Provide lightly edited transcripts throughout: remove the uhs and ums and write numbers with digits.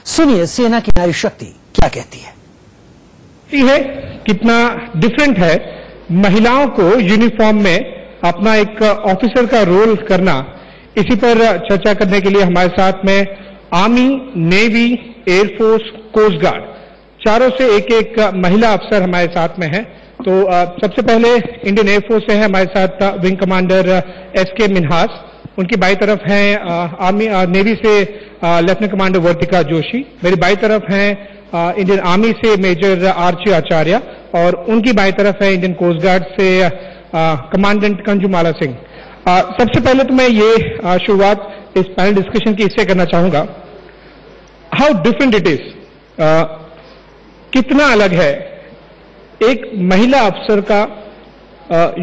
सुनिए सेना की नारी शक्ति क्या कहती है। कितना डिफरेंट है महिलाओं को यूनिफॉर्म में अपना एक ऑफिसर का रोल करना। इसी पर चर्चा करने के लिए हमारे साथ में army, navy, air force, coast guard चारों से एक एक महिला अफसर हमारे साथ में है। तो सबसे पहले इंडियन एयरफोर्स से है हमारे साथ विंग कमांडर एसके मिन्हास, उनकी बाई तरफ हैं आर्मी नेवी से लेफ्टिनेंट कमांडर वर्तिका जोशी, मेरी बाई तरफ हैं इंडियन आर्मी से मेजर आरची आचार्य और उनकी बाई तरफ है इंडियन कोस्ट गार्ड से कमांडेंट कंजुमाला सिंह। सबसे पहले तो मैं ये शुरुआत इस पैनल डिस्कशन की इससे करना चाहूंगा, हाउ डिफरेंट इट इज, कितना अलग है एक महिला अफसर का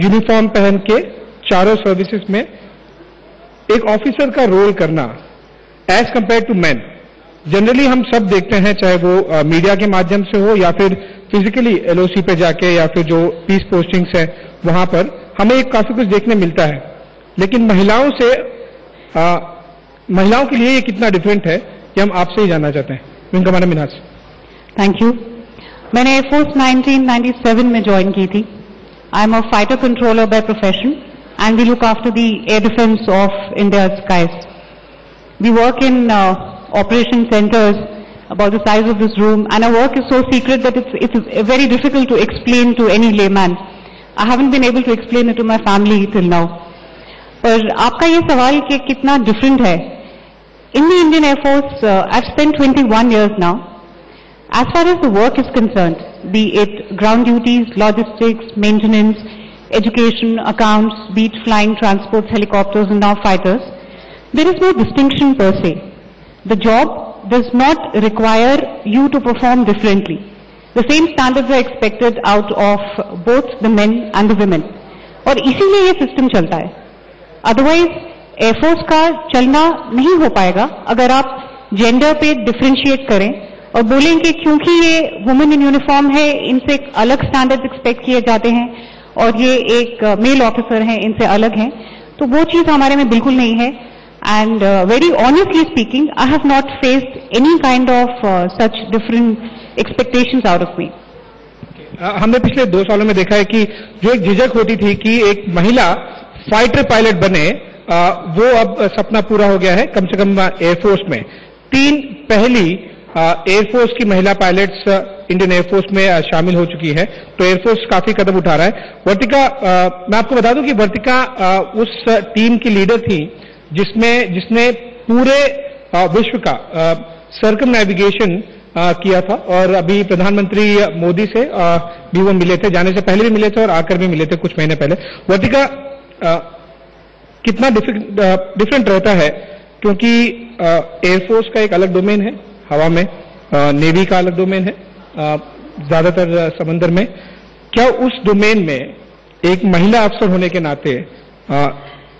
यूनिफॉर्म पहन के चारों सर्विसेज में एक ऑफिसर का रोल करना as compare to man. Generally हम सब देखते हैं, चाहे वो मीडिया के माध्यम से हो या फिर फिजिकली एलओसी पे जाके या फिर जो पीस पोस्टिंग्स है वहां पर हमें काफी कुछ देखने मिलता है, लेकिन महिलाओं के लिए ये कितना डिफरेंट है कि हम आपसे ही जानना चाहते हैं। Wing commander Minhas. Thank you. मैंने एयरफोर्स 1997 में ज्वाइन की थी। आई am a fighter controller by profession and we look after the air defense of India's skies. We work in operation centers about the size of this room, and our work is so secret that it's very difficult to explain to any layman. I haven't been able to explain it to my family till now. पर आपका ये सवाल कि कितना different है, in the Indian Air Force, I've spent 21 years now. As far as the work is concerned, be it ground duties, logistics, maintenance, education, accounts, be it flying, transports, helicopters, and now fighters, there is no distinction per se. The job does not require you to perform differently. The same standards are expected out of both the men and the women. और इसीलिए ये system चलता है। Otherwise air force का चलना नहीं हो पाएगा अगर आप जेंडर पे डिफरेंशिएट करें और बोलें कि क्योंकि ये वुमेन इन यूनिफॉर्म है, इनसे अलग स्टैंडर्ड्स एक्सपेक्ट किए जाते हैं और ये एक मेल ऑफिसर हैं, इनसे अलग हैं, तो वो चीज हमारे में बिल्कुल नहीं है। And very honestly speaking, I have not faced any kind of such different expectations out of me. हमने पिछले 2 सालों में देखा है कि जो एक झिझक होती थी कि एक महिला फाइटर पायलट बने, वो अब सपना पूरा हो गया है कम से कम एयरफोर्स में। 3 पहली एयरफोर्स की महिला पायलट्स इंडियन एयरफोर्स में शामिल हो चुकी है, तो एयरफोर्स काफी कदम उठा रहा है। वर्तिका, मैं आपको बता दूं कि वर्तिका उस टीम की लीडर थी जिसने पूरे विश्व का सर्कम नेविगेशन किया था और अभी प्रधानमंत्री मोदी से भी वो मिले थे, जाने से पहले भी मिले थे और आकर भी मिले थे कुछ महीने पहले। वर्तिका, कितना डिफरेंट रहता है, क्योंकि एयरफोर्स का एक अलग डोमेन है हवा में, नेवी का अलग डोमेन है ज्यादातर समंदर में। क्या उस डोमेन में एक महिला अफसर होने के नाते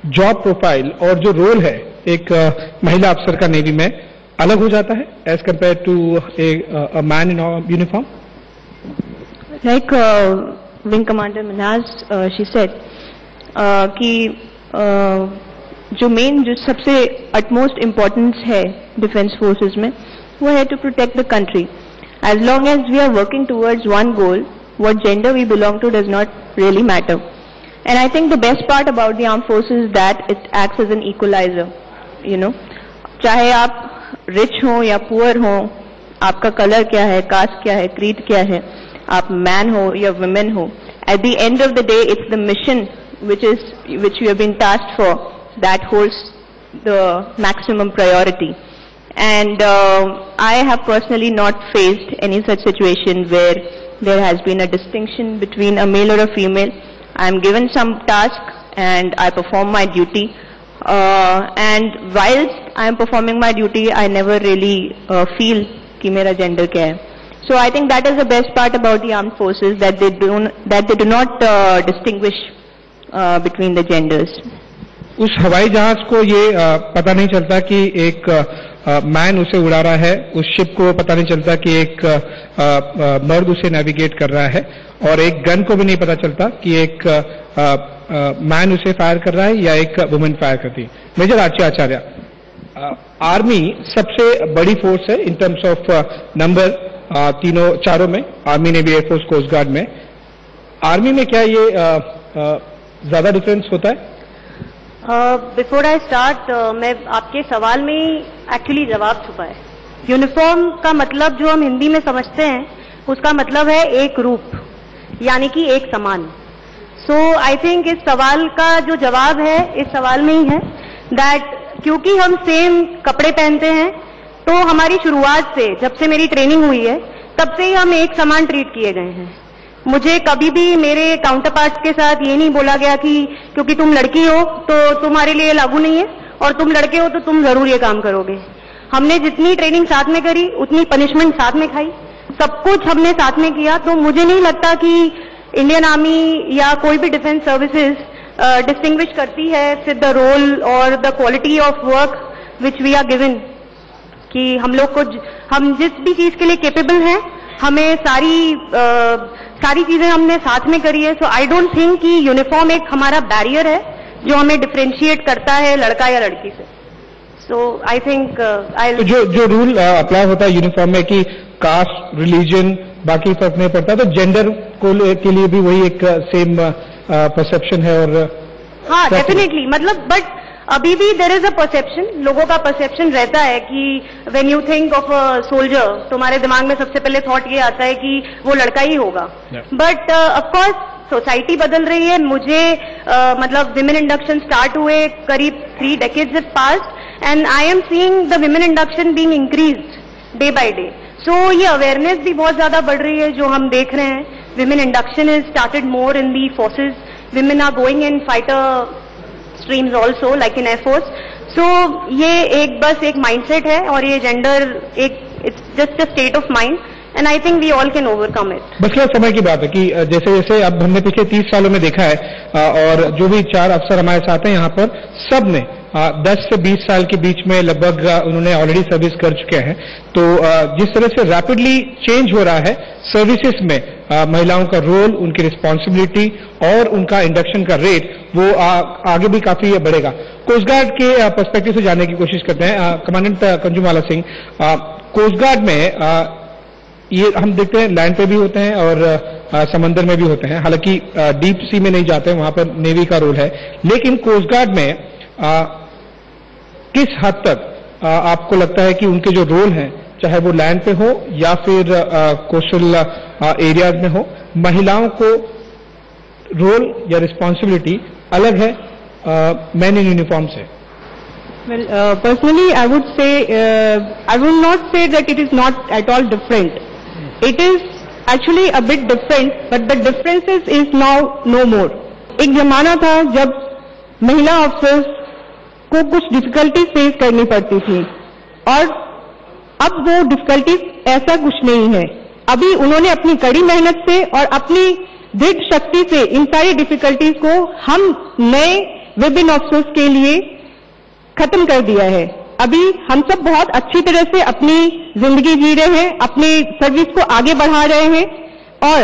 जॉब प्रोफाइल और जो रोल है एक महिला अफसर का नेवी में अलग हो जाता है as compare to a man in uniform? Like wing commander Minhas she said कि जो सबसे अटमोस्ट इम्पोर्टेंस है डिफेंस फोर्सेस में वो है to protect the country. As long as we are working towards one goal, what gender we belong to does not really matter. And I think the best part about the armed forces is that it acts as an equalizer. You know, चाहे आप rich हो या poor हो, आपका color क्या है, caste क्या है, creed क्या है, आप man हो या women हो, at the end of the day, it's the mission which you have been tasked for that holds the maximum priority. And I have personally not faced any such situation where there has been a distinction between a male or a female. I am given some task and I perform my duty. And whilst I am performing my duty, I never really feel कि मेरा gender क्या है. So I think that is the best part about the armed forces, that they do not distinguish between the genders. उस हवाई जहाज को ये पता नहीं चलता कि एक मैन उसे उड़ा रहा है, उस शिप को पता नहीं चलता कि एक मर्द उसे नेविगेट कर रहा है, और एक गन को भी नहीं पता चलता कि एक मैन उसे फायर कर रहा है या एक वुमेन फायर करती है। मेजर आरची आचार्य, आर्मी सबसे बड़ी फोर्स है इन टर्म्स ऑफ नंबर, चारों में, army, navy, air force, coast guard में. आर्मी में क्या ये ज्यादा डिफरेंस होता है? बिफोर आई स्टार्ट, मैं आपके सवाल में एक्चुअली जवाब छुपा है. यूनिफॉर्म का मतलब जो हम हिंदी में समझते हैं उसका मतलब है एक रूप, यानी कि एक समान. सो आई थिंक इस सवाल का जो जवाब है इस सवाल में ही है दैट क्योंकि हम सेम कपड़े पहनते हैं तो हमारी शुरुआत से, जब से मेरी ट्रेनिंग हुई है तब से ही हम एक समान ट्रीट किए गए हैं. मुझे कभी भी मेरे काउंटर पार्ट्स के साथ ये नहीं बोला गया कि क्योंकि तुम लड़की हो तो तुम्हारे लिए लागू नहीं है और तुम लड़के हो तो तुम जरूर ये काम करोगे. हमने जितनी ट्रेनिंग साथ में करी उतनी पनिशमेंट साथ में खाई, सब कुछ हमने साथ में किया. तो मुझे नहीं लगता कि इंडियन आर्मी या कोई भी डिफेंस सर्विसेज डिस्टिंग्विश करती है विद द रोल और the quality of work which we are given, कि हम लोग को, हम जिस भी चीज के लिए केपेबल हैं हमें सारी चीजें हमने साथ में करी है. सो आई डोंट थिंक कि यूनिफॉर्म एक हमारा बैरियर है जो हमें डिफरेंशिएट करता है लड़का या लड़की से. सो आई थिंक तो जो रूल अप्लाई होता है यूनिफॉर्म में कि कास्ट, रिलीजन, बाकी फर्क नहीं पड़ता, तो जेंडर को के लिए भी वही एक सेम परसेप्शन है. और हाँ, डेफिनेटली, मतलब बट अभी भी देयर इज अ परसेप्शन, लोगों का परसेप्शन रहता है कि when you think of a soldier, तुम्हारे दिमाग में सबसे पहले थॉट ये आता है कि वो लड़का ही होगा. बट ऑफ कोर्स सोसाइटी बदल रही है. मुझे मतलब विमेन इंडक्शन स्टार्ट हुए करीब 3 decades have passed and I am seeing the women induction being increased day by day. So ये अवेयरनेस भी बहुत ज्यादा बढ़ रही है जो हम देख रहे हैं. Women induction is started more in the forces. Women are going in fighter streams also like in Air Force. So ये एक बस एक mindset है और ये जेंडर एक it's just a state of mind. And I think we all can overcome it. बस क्या समय की बात है कि जैसे जैसे अब हमने पिछले 30 सालों में देखा है और जो भी 4 अफसर हमारे साथ हैं यहाँ पर, सब ने 10 से 20 साल के बीच में लगभग उन्होंने ऑलरेडी सर्विस कर चुके हैं. तो जिस तरह से रैपिडली चेंज हो रहा है सर्विसेज में महिलाओं का रोल, उनकी रिस्पॉन्सिबिलिटी और उनका इंडक्शन का रेट, वो आगे भी काफी बढ़ेगा. कोस्ट गार्ड के पर्सपेक्टिव से जानने की कोशिश करते हैं. कमांडेंट कंजुमाला सिंह, कोस्ट गार्ड में ये हम देखते हैं लैंड पे भी होते हैं और समंदर में भी होते हैं. हालांकि डीप सी में नहीं जाते हैं, वहां पर नेवी का रोल है. लेकिन कोस्ट गार्ड में किस हद तक आपको लगता है कि उनके जो रोल हैं, चाहे वो लैंड पे हो या फिर कोस्टल एरियाज में हो, महिलाओं को रोल या रिस्पॉन्सिबिलिटी अलग है मैन इन यूनिफॉर्म से? Well, personally, I would say, I will not say that it is not at all different. It is actually a bit different, but the differences is now no more. एक जमाना था जब महिला officers को कुछ difficulties face करनी पड़ती थी और अब वो डिफिकल्टीज ऐसा कुछ नहीं है. अभी उन्होंने अपनी कड़ी मेहनत से और अपनी दृढ़ शक्ति से इन सारी डिफिकल्टीज को हम नए विमेन अफसर्स के लिए खत्म कर दिया है. अभी हम सब बहुत अच्छी तरह से अपनी जिंदगी जी रहे हैं, अपनी सर्विस को आगे बढ़ा रहे हैं. और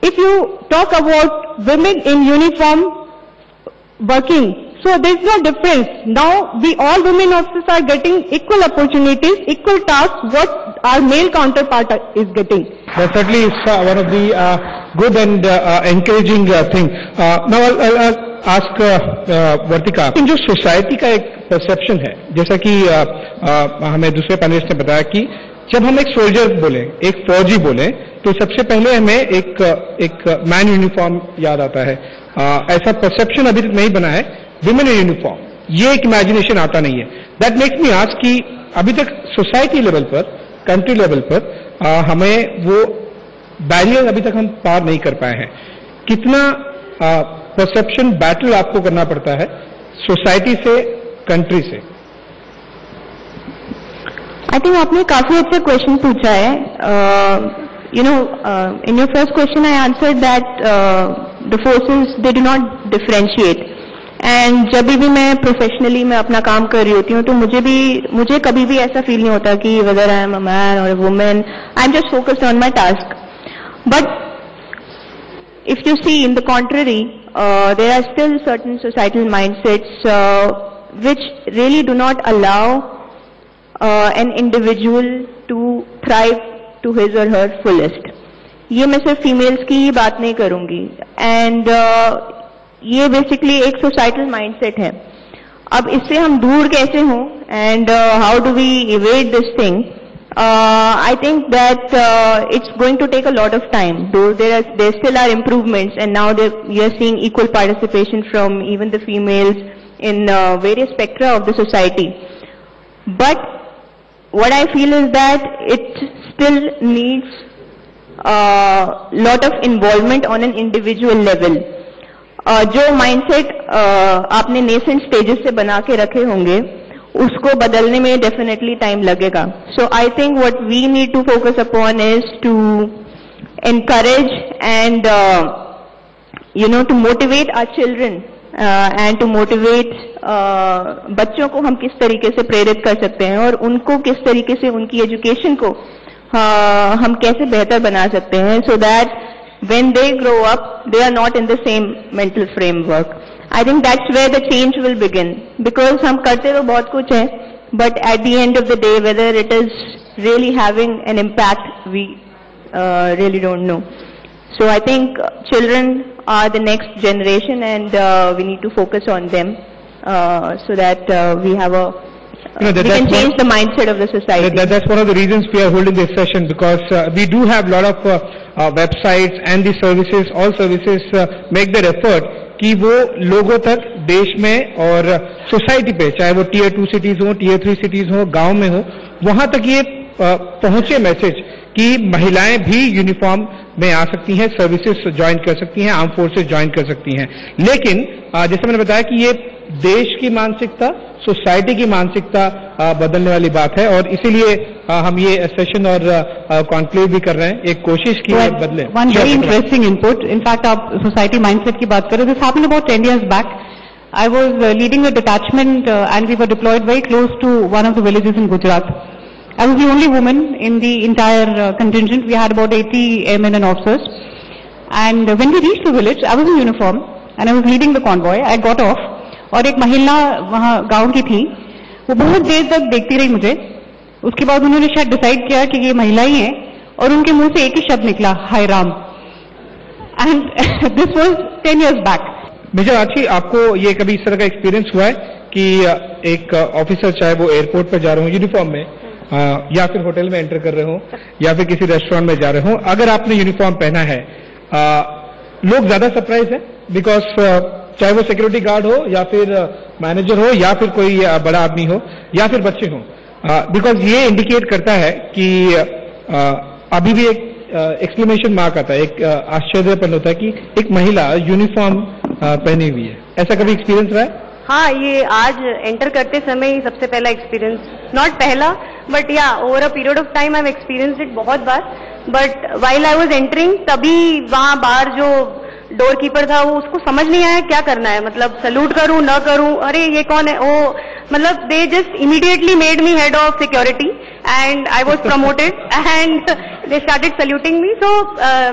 if you talk about women in uniform working, so there is no difference. Now we all women officers are getting equal opportunities, equal tasks what our male counterpart is getting. That certainly is one of the good and encouraging thing. Now I'll ask वर्तिका, जो society का एक perception है, जैसा कि हमें दूसरे panelist ने बताया कि जब हम एक सोल्जर बोले, एक फौजी बोले, तो सबसे पहले हमें एक मैन यूनिफॉर्म याद आता है. ऐसा परसेप्शन अभी तक नहीं बना है विमेन इन यूनिफॉर्म, ये एक इमेजिनेशन आता नहीं है. दैट मेक्स मी आस्क कि अभी तक सोसाइटी लेवल पर, कंट्री लेवल पर हमें वो बैरियर अभी तक हम पार नहीं कर पाए हैं. कितना परसेप्शन बैटल आपको करना पड़ता है सोसाइटी से, कंट्री से? आई थिंक आपने काफी अच्छा क्वेश्चन पूछा है. In your first question I answered that the forces they do not differentiate. And जब भी मैं प्रोफेशनली मैं अपना काम कर रही होती हूँ तो मुझे कभी भी ऐसा फील नहीं होता कि whether I am a man और a woman, I am just focused on my task. But if you see in the contrary, there are still certain societal mindsets which really do not allow an individual to thrive to his or her fullest. ये मैं सिर्फ females की ही बात नहीं करूंगी, and ये basically एक societal mindset है. अब इससे हम दूर कैसे हों, and how do we evade this thing? I think that it's going to take a lot of time. Though there still are improvements, and now we are seeing equal participation from even the females in various spectra of the society. But what I feel is that it still needs lot of involvement on an individual level. जो mindset आपने nascent stages से बना के रखे होंगे, उसको बदलने में डेफिनेटली टाइम लगेगा. So I think what we need to focus upon is to encourage and to motivate our children and to motivate बच्चों को हम किस तरीके से प्रेरित कर सकते हैं, और उनको किस तरीके से उनकी एजुकेशन को हम कैसे बेहतर बना सकते हैं, so that when they grow up they are not in the same mental framework. I think that's where the change will begin, because हम करते तो बहुत कुछ है, but at the end of the day whether it is really having an impact we really don't know. So I think children are the next generation, and we need to focus on them so that we have a we can change the mindset of the society. That's one of the reasons we are holding this session, because we do have a lot of websites and the services, all services make their effort कि वो लोगों तक देश में और society पे, चाहे वो Tier 2 सिटीज हो, Tier 3 सिटीज हो, गांव में हो, वहां तक ये पहुंचे मैसेज कि महिलाएं भी यूनिफॉर्म में आ सकती हैं, सर्विसेज ज्वाइन कर सकती हैं, आर्म फोर्सेज ज्वाइन कर सकती हैं. लेकिन जैसे मैंने बताया कि ये देश की मानसिकता, सोसाइटी की मानसिकता बदलने वाली बात है, और इसीलिए हम ये सेशन और कॉन्क्लेव भी कर रहे हैं, एक कोशिश की है बदले. One very interesting input. In fact आप सोसाइटी माइंडसेट की बात करें, this happened about 10 years back. I was leading a detachment and we were deployed very close to one of the villages in Gujarat. I was the only woman in the entire contingent. We had about 80 airmen and officers. And when we reached the village, I was in uniform and I was leading the convoy. I got off. और एक महिला वहाँ गांव की थी, वो बहुत देर तक देखती रही मुझे. उसके बाद उन्होंने शायद डिसाइड किया कि ये महिला ही है, और उनके मुंह से एक ही शब्द निकला, हाय Ram. And this was 10 years back. Major आची, आपको ये कभी इस तरह का एक्सपीरियंस हुआ है कि एक ऑफिसर, चाहे वो एयरपोर्ट पर जा रहे हो यूनिफॉर्म में, या फिर होटल में एंटर कर रहे हो, या फिर किसी रेस्टोरेंट में जा रहे हो, अगर आपने यूनिफॉर्म पहना है, लोग ज्यादा सरप्राइज है, बिकॉज चाहे वो सिक्योरिटी गार्ड हो, या फिर मैनेजर हो, या फिर कोई बड़ा आदमी हो, या फिर बच्चे हो, बिकॉज ये इंडिकेट करता है कि अभी भी एक एक्सक्लेमेशन मार्क आता है, एक आश्चर्यपन होता है कि एक महिला यूनिफॉर्म पहनी हुई है. ऐसा कभी एक्सपीरियंस रहा है? हाँ, ये आज एंटर करते समय ही सबसे पहला एक्सपीरियंस, नॉट पहला बट या over a period of time I have experienced it बहुत बार. But while I was entering, तभी वहां बाहर जो डोर कीपर था, वो उसको समझ नहीं आया क्या करना है, मतलब सल्यूट करूं न करूं, अरे ये कौन है वो, मतलब they just immediately made me head of security and I was promoted and they started saluting me. So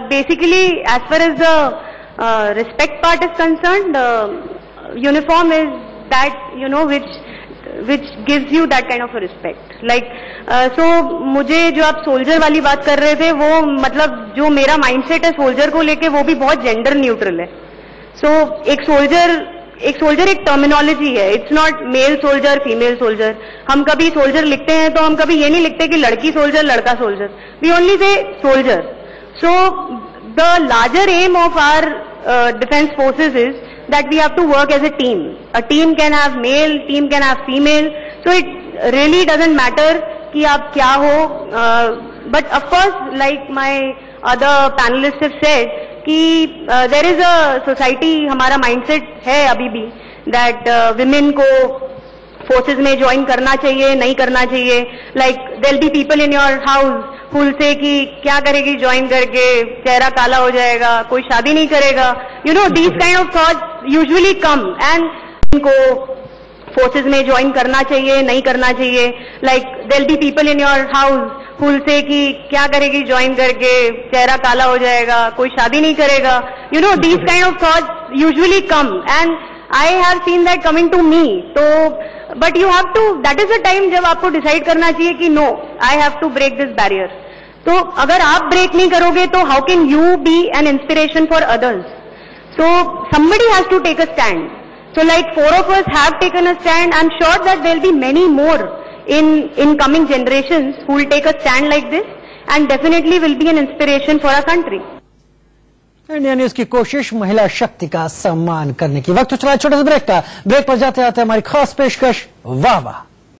basically as far as the respect part is concerned, uniform is that which gives you that kind of a respect. Like so मुझे जो आप soldier वाली बात कर रहे थे, वो मतलब जो मेरा माइंडसेट है सोल्जर को लेके, वो भी बहुत जेंडर न्यूट्रल है. सो एक सोल्जर एक टर्मिनोलॉजी है. It's not male soldier, female soldier. हम कभी सोल्जर लिखते हैं तो हम कभी ये नहीं लिखते कि लड़की सोल्जर, लड़का soldier. We only say soldier. So the larger aim of our defence forces is that we have to work as a team. A team can have male, team can have female. So it really doesn't matter कि आप क्या हो. But of course, like my other panelists have said, कि there is a society, हमारा mindset है अभी भी that women को forces में join करना चाहिए, नहीं करना चाहिए. Like there'll be people in your house who'll say कि क्या करेगी ज्वाइन करके, चेहरा काला हो जाएगा, कोई शादी नहीं करेगा. These kind of thoughts usually come, and इनको forces में ज्वाइन करना चाहिए, नहीं करना चाहिए. Like there'll be people in your house who'll say कि क्या करेगी ज्वाइन करके, चेहरा काला हो जाएगा, कोई शादी नहीं करेगा. These kind of thoughts usually come, and I have seen that coming to me. तो but you have to, that is the time जब आपको डिसाइड करना चाहिए कि no, I have to break this barrier. तो अगर आप ब्रेक नहीं करोगे तो how can you be an inspiration for others? So somebody has to take a stand. So like 4 of us have taken a stand. I'm sure that there will be many more in coming generations who will take a stand like this and definitely will be an inspiration for our country. India news की कोशिश महिला शक्ति का सम्मान करने की। वक्त चला छोटे से ब्रेक का। ब्रेक पर जाते जाते हमारी खास पेशकश वाह वाह।